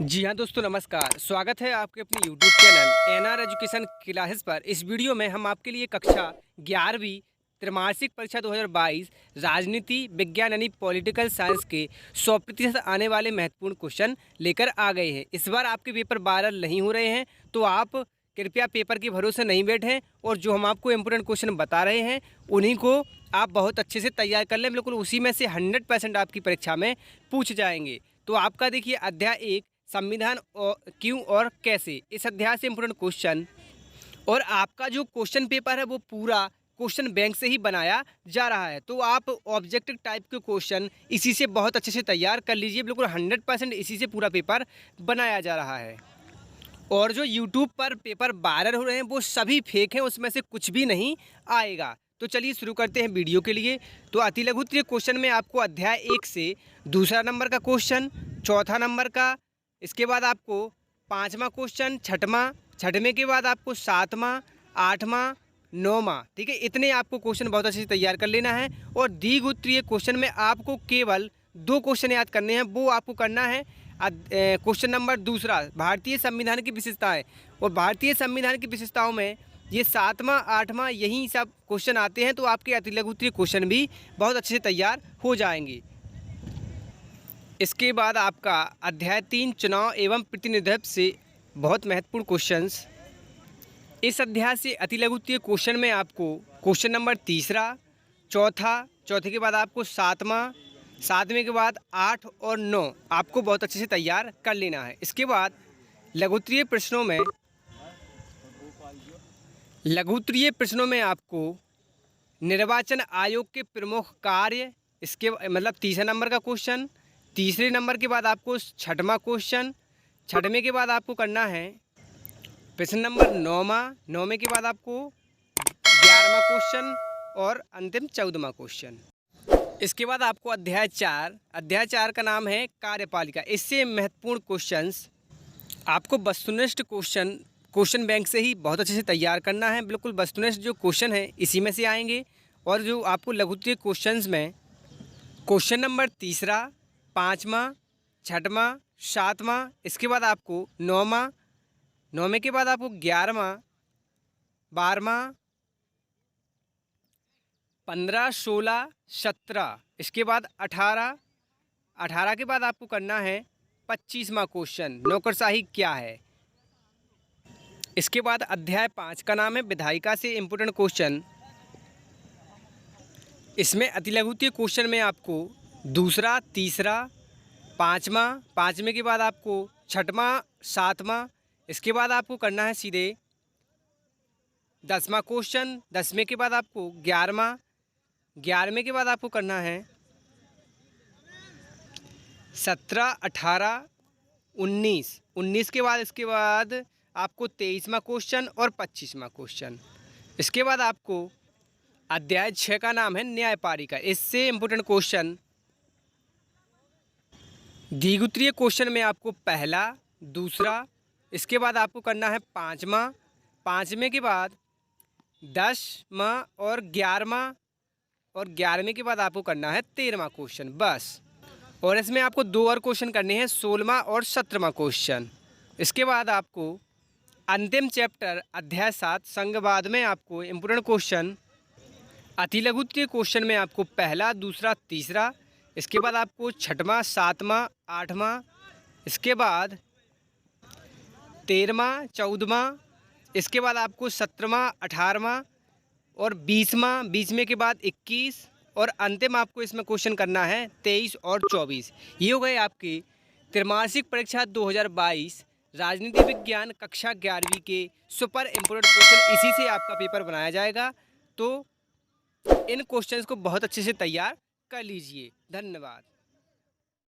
जी हाँ दोस्तों, नमस्कार। स्वागत है आपके अपने YouTube channel NR education classes पर। इस वीडियो में हम आपके लिए कक्षा 11वीं त्रैमासिक परीक्षा 2022 राजनीति विज्ञान यानी पॉलिटिकल साइंस के 100% आने वाले महत्वपूर्ण क्वेश्चन लेकर आ गए हैं। इस बार आपके पेपर वायरल नहीं हो रहे हैं, तो आप कृपया पेपर के भरोसे नहीं बैठें और जो हम आपको इम्पोर्टेंट क्वेश्चन बता रहे हैं उन्हीं को आप बहुत अच्छे से तैयार कर लें। बिल्कुल उसी में से 100% आपकी परीक्षा में पूछ जाएंगे। तो आपका देखिए अध्याय 1 संविधान और क्यों और कैसे, इस अध्याय से इम्पोर्टेंट क्वेश्चन। और आपका जो क्वेश्चन पेपर है वो पूरा क्वेश्चन बैंक से ही बनाया जा रहा है, तो आप ऑब्जेक्टिव टाइप के क्वेश्चन इसी से बहुत अच्छे से तैयार कर लीजिए। बिल्कुल 100% इसी से पूरा पेपर बनाया जा रहा है। और जो यूट्यूब पर पेपर वायरल हो रहे हैं वो सभी फेक हैं, उसमें से कुछ भी नहीं आएगा। तो चलिए शुरू करते हैं वीडियो के लिए। तो अति लघु क्वेश्चन में आपको अध्याय 1 से दूसरा नंबर का क्वेश्चन, चौथा नंबर का, इसके बाद आपको पाँचवा क्वेश्चन, छठवें के बाद आपको सातवां, आठवां, नौवां, ठीक है, इतने आपको क्वेश्चन बहुत अच्छे से तैयार कर लेना है। और द्विगुत्रीय क्वेश्चन में आपको केवल 2 क्वेश्चन याद करने हैं। वो आपको करना है क्वेश्चन नंबर दूसरा, भारतीय संविधान की विशेषताएं। और भारतीय संविधान की विशेषताओं में ये सातवां आठवां यही सब क्वेश्चन आते हैं, तो आपके अति लघुत्तरीय क्वेश्चन भी बहुत अच्छे से तैयार हो जाएंगे। इसके बाद आपका अध्याय 3 चुनाव एवं प्रतिनिधित्व से बहुत महत्वपूर्ण क्वेश्चंस। इस अध्याय से अति लघुत्तरीय क्वेश्चन में आपको क्वेश्चन नंबर तीसरा, चौथे के बाद आपको सातवें के बाद 8 और 9 आपको बहुत अच्छे से तैयार कर लेना है। इसके बाद लघुत्तरीय प्रश्नों में आपको निर्वाचन आयोग के प्रमुख कार्य, इसके मतलब तीसरा नंबर का क्वेश्चन, तीसरे नंबर के बाद आपको छठवां क्वेश्चन, छठवें के बाद आपको करना है प्रश्न नंबर नौवें के बाद आपको 11वां क्वेश्चन और अंतिम 14वां क्वेश्चन। इसके बाद आपको अध्याय 4 का नाम है कार्यपालिका। इससे महत्वपूर्ण क्वेश्चंस आपको वस्तुनिष्ठ क्वेश्चन बैंक से ही बहुत अच्छे से तैयार करना है। बिल्कुल वस्तुनिष्ठ जो क्वेश्चन है इसी में से आएंगे। और जो आपको लघुत्तरीय क्वेश्चंस में क्वेश्चन नंबर तीसरा, पाँचवां, छठवां, सातवां, इसके बाद आपको नौवें के बाद आपको 11वां, 12वां, 15, 16, 17, इसके बाद 18 के बाद आपको करना है 25वां क्वेश्चन, नौकरशाही क्या है। इसके बाद अध्याय 5 का नाम है विधायिका से इम्पोर्टेंट क्वेश्चन। इसमें अति लघुत्तरीय क्वेश्चन में आपको दूसरा, तीसरा, पाँचवें के बाद आपको छठवां, सातवां, इसके बाद आपको करना है सीधे 10वां क्वेश्चन, 10वें के बाद आपको 11वें के बाद आपको करना है 17, 18, 19 के बाद इसके बाद आपको 23वां क्वेश्चन और 25वां क्वेश्चन। इसके बाद आपको अध्याय 6 का नाम है न्यायपालिका। इससे इम्पोर्टेंट क्वेश्चन द्विगुत्रीय क्वेश्चन में आपको पहला, दूसरा, इसके बाद आपको करना है पाँचवें के बाद 10वां और 11वां, और 11वें के बाद आपको करना है 13वां क्वेश्चन, बस। और इसमें आपको 2 और क्वेश्चन करने हैं, 16वां और 17वां क्वेश्चन। इसके बाद आपको अंतिम चैप्टर अध्याय 7 संघवाद में आपको इम्पोर्टेंट क्वेश्चन अति लघुत्तरीय क्वेश्चन में आपको पहला, दूसरा, तीसरा, इसके बाद आपको छठवां, सातवां, आठवां, इसके बाद 13वां, 14वां, इसके बाद आपको 17वां, 18वां और 20वें के बाद 21, और अंतिम आपको इसमें क्वेश्चन करना है 23 और 24। ये हो गए आपकी त्रैमासिक परीक्षा 2022 राजनीति विज्ञान कक्षा 11वीं के सुपर इम्पोर्टेंट क्वेश्चन। इसी से आपका पेपर बनाया जाएगा, तो इन क्वेश्चंस को बहुत अच्छे से तैयार कर लीजिए। धन्यवाद।